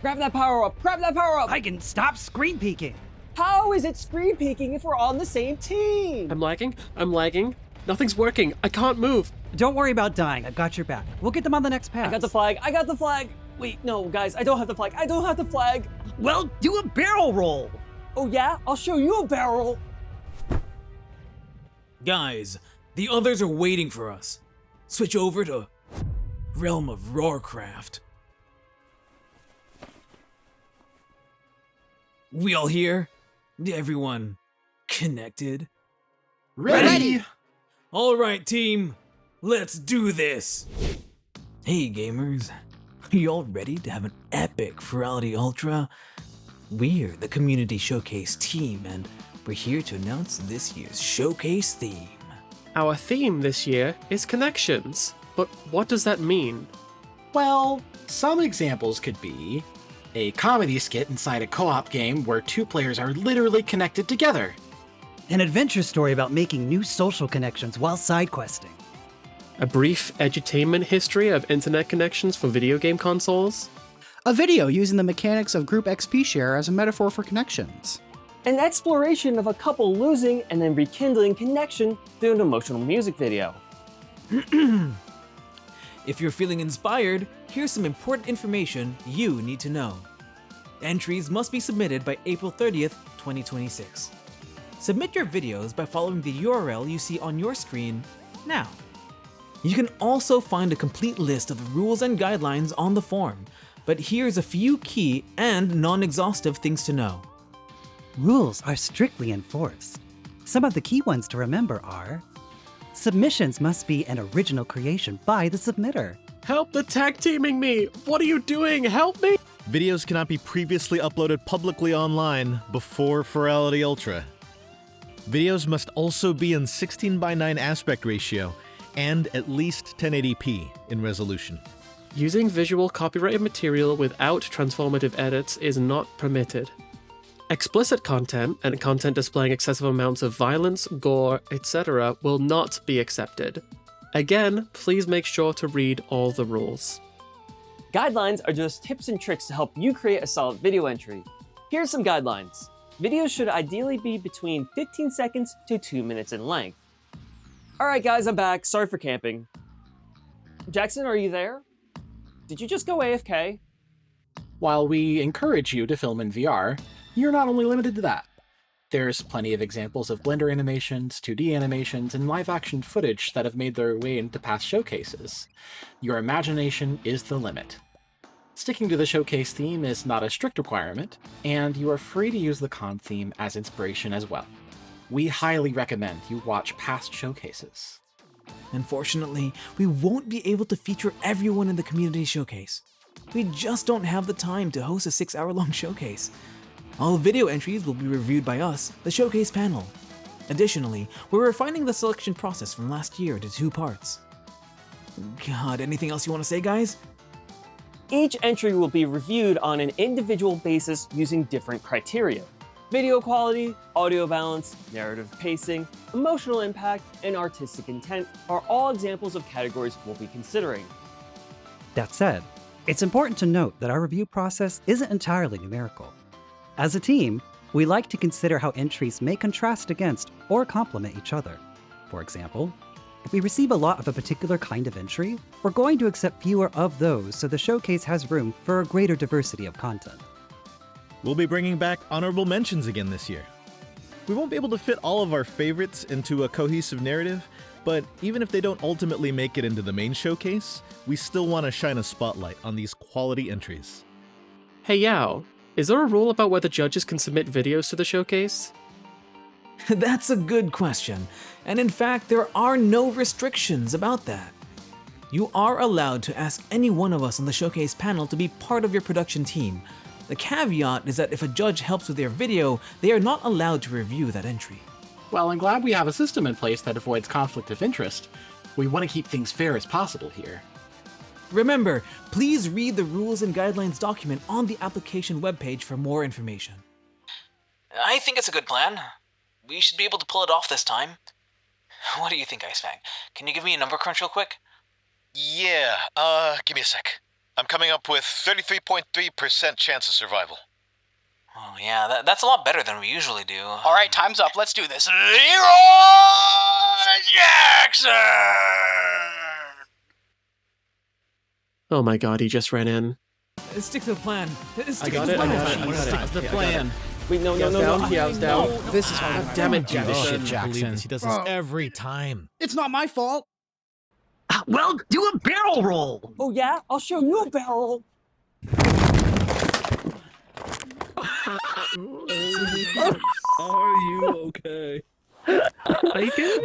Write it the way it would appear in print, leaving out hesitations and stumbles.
Grab that power up! Grab that power up! I can stop screen peeking. How is it screen peeking if we're on the same team? I'm lagging. Nothing's working. I can't move. Don't worry about dying. I've got your back. We'll get them on the next pass. I got the flag! Wait, no, guys, I don't have the flag. Well, do a barrel roll. Oh yeah? I'll show you a barrel. Guys, the others are waiting for us. Switch over to Realm of Roarcraft. We all here? Everyone connected? Ready! All right, team. Let's do this. Hey, gamers. Are you all ready to have an epic Furality Ultra? We're the Community Showcase team, and we're here to announce this year's showcase theme. Our theme this year is connections. But what does that mean? Well, some examples could be a comedy skit inside a co-op game where two players are literally connected together. An adventure story about making new social connections while side questing. A brief edutainment history of internet connections for video game consoles. A video using the mechanics of group XP share as a metaphor for connections. An exploration of a couple losing and then rekindling connection through an emotional music video. If you're feeling inspired, here's some important information you need to know. Entries must be submitted by April 30th, 2026. Submit your videos by following the URL you see on your screen now. You can also find a complete list of the rules and guidelines on the form, but here's a few key and non-exhaustive things to know. Rules are strictly enforced. Some of the key ones to remember are: submissions must be an original creation by the submitter. Help the tag teaming me! What are you doing? Help me! Videos cannot be previously uploaded publicly online before Furality Ultra. Videos must also be in 16:9 aspect ratio and at least 1080p in resolution. Using visual copyrighted material without transformative edits is not permitted. Explicit content and content displaying excessive amounts of violence, gore, etc. will not be accepted. Again, please make sure to read all the rules. Guidelines are just tips and tricks to help you create a solid video entry. Here's some guidelines. Videos should ideally be between 15 seconds to 2 minutes in length. Alright guys, I'm back. Sorry for camping. Jackson, are you there? Did you just go AFK? While we encourage you to film in VR, you're not only limited to that. There's plenty of examples of Blender animations, 2D animations, and live-action footage that have made their way into past showcases. Your imagination is the limit. Sticking to the showcase theme is not a strict requirement, and you are free to use the con theme as inspiration as well. We highly recommend you watch past showcases. Unfortunately, we won't be able to feature everyone in the community showcase. We just don't have the time to host a 6-hour-long showcase. All video entries will be reviewed by us, the showcase panel. Additionally, we're refining the selection process from last year to 2 parts. God, anything else you want to say, guys? Each entry will be reviewed on an individual basis using different criteria. Video quality, audio balance, narrative pacing, emotional impact, and artistic intent are all examples of categories we'll be considering. That said, it's important to note that our review process isn't entirely numerical. As a team, we like to consider how entries may contrast against or complement each other. For example, if we receive a lot of a particular kind of entry, we're going to accept fewer of those so the showcase has room for a greater diversity of content. We'll be bringing back honorable mentions again this year. We won't be able to fit all of our favorites into a cohesive narrative, but even if they don't ultimately make it into the main showcase, we still want to shine a spotlight on these quality entries. Hey Yao, is there a rule about whether judges can submit videos to the showcase? That's a good question, and in fact, there are no restrictions about that. You are allowed to ask any one of us on the showcase panel to be part of your production team. The caveat is that if a judge helps with their video, they are not allowed to review that entry. Well, I'm glad we have a system in place that avoids conflict of interest. We want to keep things fair as possible here. Remember, please read the rules and guidelines document on the application webpage for more information. I think it's a good plan. We should be able to pull it off this time. What do you think, Icefang? Can you give me a number crunch real quick? Yeah, give me a sec. I'm coming up with 33.3% chance of survival. Oh, yeah, that's a lot better than we usually do. All right, time's up. Let's do this. Leroy Jackson! Oh my god, he just ran in. Stick to the plan. I got it. What's the plan? Wait, no. Yeah, I was down. This is Damn it, do this Jackson. shit, Jackson. He does this every time. It's not my fault. Well, do a barrel roll. Oh yeah? I'll show you a barrel. Are you okay? I get